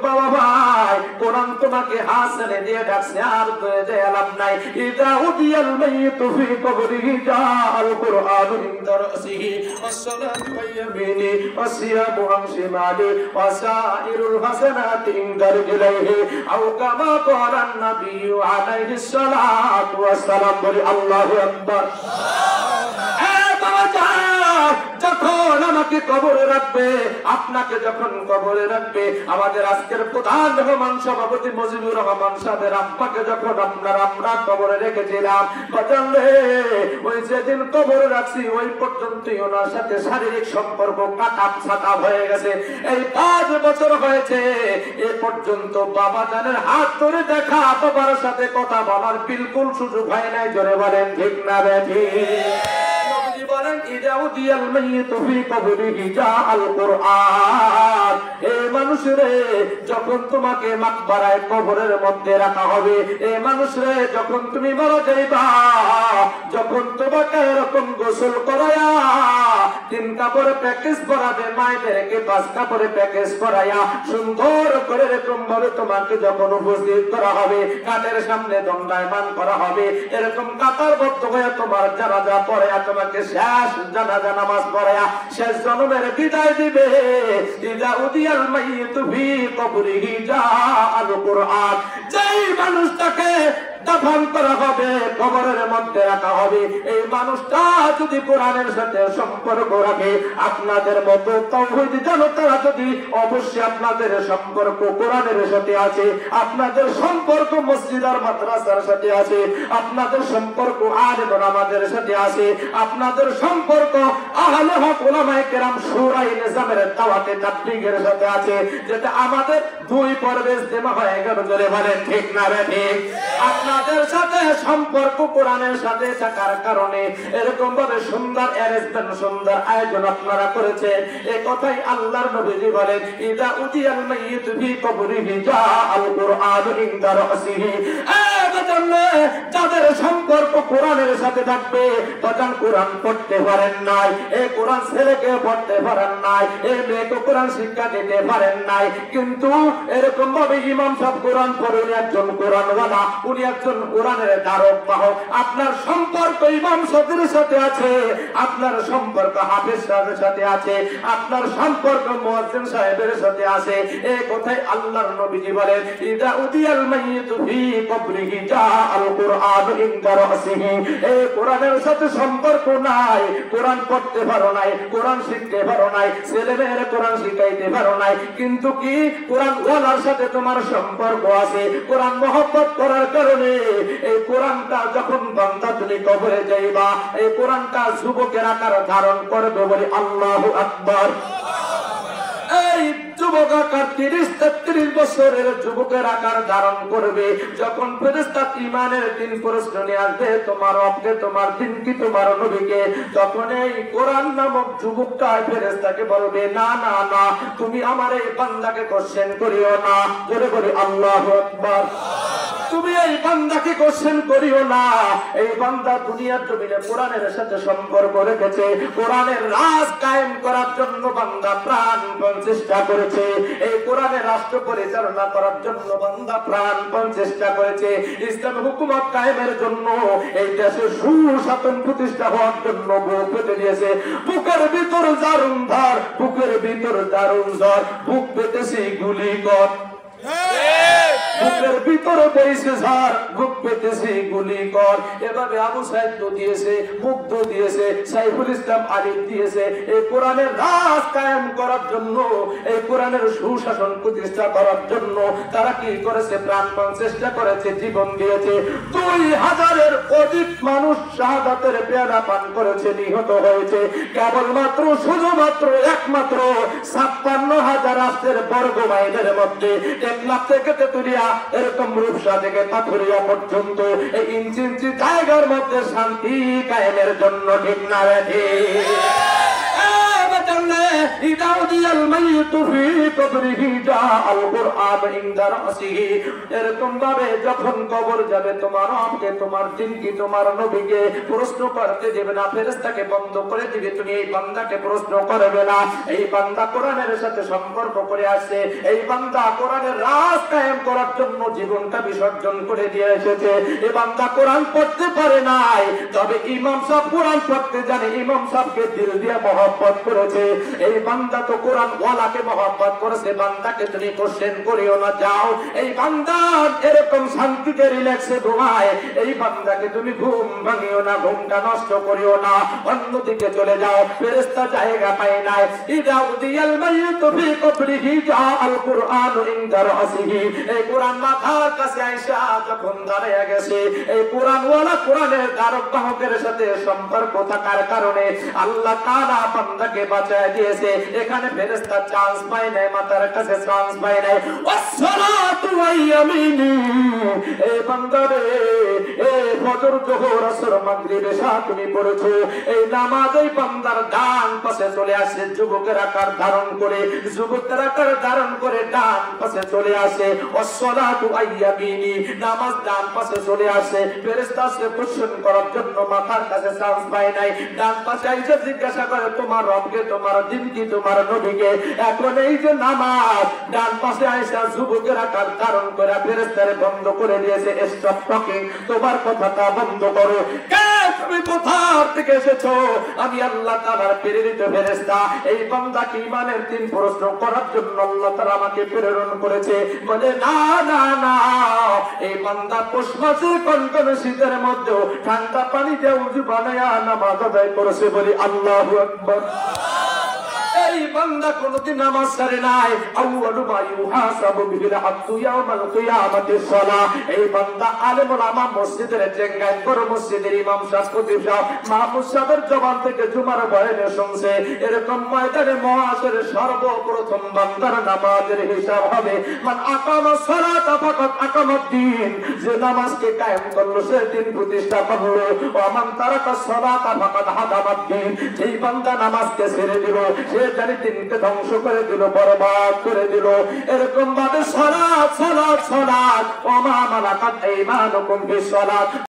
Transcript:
বাবা ভাই, কোরআন তোমাকে হাসনে দিয়ে ডাকছে, আর দয়ে যায় লাভ নাই। ইদা উদিয়াল মাইয়িতু ফি কবরিহি জাআল কুরআনু ইনদা রাসিহি ওয়াস-সালাতু ওয়াল-ইয়ামিনি ওয়াস-সিয়ামু আন শিমালি ওয়াসাইরুল হাসানাতি ইনদা রিজলিহি আও কামা ক্বালা আন-নাবিয়্যু আলাইহিস সালাতু ওয়াস-সালাম। বলি আল্লাহু আকবার। যখন আমাকে কবরে রাখবে, আপনাকে যখন কবরে রাখবে, আমাদের আজকের প্রধান রহমান সভাপতি মুজিবুর রহমান সাহেবের আব্বাকে যখন আমরা কবরে রেখেছিলাম, ওই যেদিন কবরে রাখছি ওই পর্যন্তই ওনার সাথে শারীরিক সম্পর্ক কাটাপ ছাটাপ হয়ে গেছে। এই 5 বছর হয়েছে, এ পর্যন্ত বাবা জানের হাত ধরে দেখা, বাবার সাথে কথা বলার বিলকুল সুযোগ হয় নাই। জোরে বলেন ঠিক না বেঠি? বলেন ইদা উদিয়াল মাইয়িতু ফি কবরিহি জাআল কুরআন। এই মানুষরে যখন তোমাকে মাকবারায় কবরের মধ্যে রাখা হবে, এই মানুষরে যখন তুমি মারা যাইবা, যখন তোমাকে এরকম গোসল করায়া 3 কাপড়ে প্যাকেজ করাবে, মায়েদেরকে 5 কাপড়ে প্যাকেজ করায়া সুন্দর করে এরকম ভাবে তোমাকে যখন উপস্থিত করা হবে, কাদের সামনে দণ্ডায়মান করা হবে, এরকম কাতারবদ্ধ হয়ে তোমার জানাজা পড়ে তোমাকে শেষ জানাজা নামাজ পড়ায়া শেষ জন্মের বিদায় দিবে। ইদা উদিয়াল মাইয়িতু ফি কবরিহি জাআল কুরআন। যেই মানুষটাকে দাফন করা হবে, কবরের মধ্যে রাখা হবে, এই মানুষটা যদি কোরআনের সাথে সম্পর্ক রাখে, আপনাদের মতো তাওহীদ জনতারা যদি অবশ্যই আপনাদের সম্পর্ক কোরআনের সাথে আছে, আপনাদের সম্পর্ক মসজিদ আর মাদ্রাসার সাথে আছে, আপনাদের সম্পর্ক আলেম ওলামাদের সাথে আছে, আপনাদের সম্পর্ক আহলে হক উলামায়ে কেরাম শুরায়ে নিজামের দাওয়াতে তাবলীগের সাথে আছে, যেটা আমাদের 2 পর্বে ইজতেমা হয়ে গেল। জোরে বলেন ঠিক না ঠিক? আপনাদের সাথে সম্পর্ক কোরআনের সাথে থাকার কারণে এরকম ভাবে সুন্দর অ্যারেঞ্জমেন্ট, সুন্দর আয়োজন আপনারা করেছেন। এই কথাই আল্লাহর নবীজি বলেন ইদা উদিয়াল মাইয়িতু ফি কবরিহি জাআল কুরআনু ইনদা রাসিহি। যাদের সম্পর্ক কোরআনের সাথে থাকবে, তখন কোরআন পড়তে পারেন নাই, এই কোরআন ছেলেকে পড়তে পারেন নাই, এই মেয়েকে কোরআন শিক্ষা দিতে পারেন নাই, কিন্তু এরকম ভাবে ইমাম সাহেব কোরআন পড়ে, উনি একজন কোরআনওয়ালা, উনি একজন কোরআনের ধারক বাহক। আপনার সম্পর্ক ইমাম সাহেবের সাথে আছে, আপনার সম্পর্ক হাফেজ সাহেবের সাথে আছে, আপনার সম্পর্ক মুয়াজ্জিন সাহেবের সাথে আছে। এই কথাই আল্লাহর নবীজি বলেন ইদা উদিয়াল মাইয়িতু ফি কবরিহি জাআল কুরআনু ইনদা রাসিহি। এই কোরআনের সাথে সম্পর্ক নাই, কোরআন পড়তে পারো নাই, কোরআন শিখতে পারো নাই, ছেলেমেয়েরা কোরআন শিখাইতে পারো নাই, কিন্তু কি কোরআন ওয়ালার সাথে তোমার সম্পর্ক আছে। কোরআন মহব্বত করার কারণে এই কোরআনটা যখন বান্দা তুমি কবরে যাইবা, এই কোরআনটা যুবকের আকার ধারণ করবে। বলি আল্লাহু আকবার। এই যুবক আকার 30-33 বছরের যুবকের আকার ধারণ করবে। যখন ফেরেশতা ঈমানের 3 প্রশ্ন নিয়ে আসবে, তোমার রবকে, তোমার দিন কি, তোমার নবীকে, তখন এই কোরআন নামক যুবকটা ফেরেশতাকে বলবে না না না, তুমি আমার এই বান্দাকে কোশ্চেন করিও না। জোরে বলি আল্লাহু আকবার। তুমি এই বান্দাকে কোশ্চেন করিও না, এই বান্দা দুনিয়ার জমিনে কোরআনের সাথে সম্পর্ক রেখেছে, কোরআনের রাজ কায়েম করার জন্য বান্দা প্রাণপণ চেষ্টা করেছে, এই কোরআনের রাষ্ট্র পরিচালনা করার জন্য বান্দা প্রাণপণ চেষ্টা করেছে, ইসলাম হুকুমত কায়েমের জন্য এই দেশে সুশাসন প্রতিষ্ঠা হওয়ার জন্য বুক পেতে দিয়েছে। বুকের ভিতর দারুণ ধার, বুকের ভিতর দারুণ জ্বর, বুক পেতেছি গুলি কর, বুকের ভিতরে বইছে ঝড়, বুক পেতেছি গুলি কর। এভাবে আবু সাইদ দিয়েছে, মুগ্ধ দিয়েছে, সাইফুল ইসলাম আলিফ দিয়েছে। এই কোরআনের রাজ কায়েম করার জন্য, এই কোরআনের সুশাসন প্রতিষ্ঠা করার জন্য তারা কি করেছে? প্রাণপণ চেষ্টা করেছে, জীবন দিয়েছে। 2000-এর অধিক মানুষ শাহাদাতের পেয়ালা পান করেছে, নিহত হয়েছে। কেবলমাত্র শুধুমাত্র একমাত্র 56,000 রাষ্ট্রের বর্গ মাইলের মধ্যে 1 লাখ থেকে তেতুলিয়া এরকম রূপসা থেকে পাথুরিয়া পর্যন্ত এই ইঞ্চি ইঞ্চি জায়গার মধ্যে শান্তি কায়েমের জন্য ঠিক না ঠিক? জন্য ইদাউদিয়াল মাইয়িতু ফি কবরিহি জাআল কুরআন ইনদা রাসিহি, এরকম ভাবে যখন কবর যাবে তোমার রবকে, তোমার দিনকে, তোমার নবীকে প্রশ্ন করতে দেবে না, ফেরেশতাকে বন্ধ করে দিবে। তুমি এই বান্দাকে প্রশ্ন করবে না। এই বান্দা কোরআনের সাথে সম্পর্ক করে আসছে, এই বান্দা কোরআনের রাজ কায়েম করার জন্য জীবনটা বিসর্জন করে দিয়ে এসেছে। এই বান্দা কোরআন পড়তে পারে নাই, তবে ইমাম সাহেব কোরআন পড়তে জানে, ইমাম সাহেবকে দিল দিয়ে মহব্বত করেছে। এই বান্দা তো কোরআন ওয়ালাকে মহব্বত করেছে। বান্দাকে তুমি কোশ্চেন করিও না, যাও এই বান্দা এরকম শান্তিতে রিল্যাক্সে ঘুমায়, এই বান্দাকে তুমি ঘুম ভাঙিও না, ঘুমটা নষ্ট করিও না, অন্যদিকে চলে যাও। ফেরেশতা জায়গা পায় নাই। ইদা উদিয়াল মাইয়িতু ফি কবরিহি জাআল কুরআন ইনদা রাসিহি, এই কোরআন মাথার কাছে আয়েশা যখন দাঁড়িয়ে গেছে, এই কোরআন ওয়ালা কোরআনের ধারক বাহকের সাথে সম্পর্ক থাকার কারণে আল্লাহ তাআলা বান্দাকে বাঁচায় দিয়েছে। এখানে ফেরেশতা চান্স পায় নাই, মাথার কাছে চান্স পায় নাই। ওয়াসসালাতু ওয়াইয়ামিনি, এই বান্দারে এই ফজর যোহর আসর মাগরিব এশা তুমি পড়েছো, এই নামাজ এই বান্দার ডান পাশে চলে আসে, যুবকের আকার ধারণ করে, যুবকের আকার ধারণ করে ডান পাশে চলে আসে। ওয়াসসালাতু ওয়াইয়ামিনি, নামাজ ডান পাশে চলে আসে। ফেরেশতাকে কোশ্চেন করার জন্য মাথার কাছে চান্স পায় নাই, ডান পাশে এসে জিজ্ঞাসা করে তোমার রবকে, তোমার দিন কি, তোমার নবীকে। এখন এই যে নামাজ ডান পাশে আয়েশা যুবকের আকার ধারণ করে ফেরেশতারে বন্ধ করে দিয়েছে। স্টপ টকিং, তোমার কথাটা বন্ধ করো। কে তুমি কোথা থেকে এসেছো? আমি আল্লাহ তাআলার প্রেরিত ফেরেশতা। এই বান্দাকে ঈমানের তিন প্রশ্ন করার জন্য আল্লাহ তাআলা আমাকে প্রেরণ করেছে। বলে না না না, এই বান্দা পৌষ মাসের কনকনে শীতের মধ্যে ঠান্ডা পানিতে উযু বানায়া নামাজ আদায় করেছে। বলি আল্লাহু আকবার। এই বান্দা কোনদিন নামাজ ছাড়ে নাই। আউয়ালু মা ইউহাসাবু বিহিল আবদু ইয়াউমাল কিয়ামাতিস সালাহ। এই বান্দা আলেম ওলামা মসজিদের চেঙ্গায় বড় মসজিদের ইমাম সাহেব, খতিব সাহেব, মাহমুদ সাহেবের জবান থেকে জুমার বয়ানে শুনছে। এরকম ময়দানে মহাশরে সর্বপ্রথম বান্দার নামাজের হিসাব হবে। মান আকামা সালাতা ফাকাত আকামাদ দ্বীন, যে নামাজকে কায়েম করলো সে দিন প্রতিষ্ঠা করলো। ওয়া মান তারাকা সালাতা ফাকাত হাদামাদ দ্বীন, যেই বান্দা নামাজকে ছেড়ে দিল সে জানি দিনকে ধ্বংস করে দিল, বরবাদ করে দিল। এরকম ভাবে সালাত সালাত সালাত ওয়া মা মালাকাত আইমানুকুম বিস সালাত।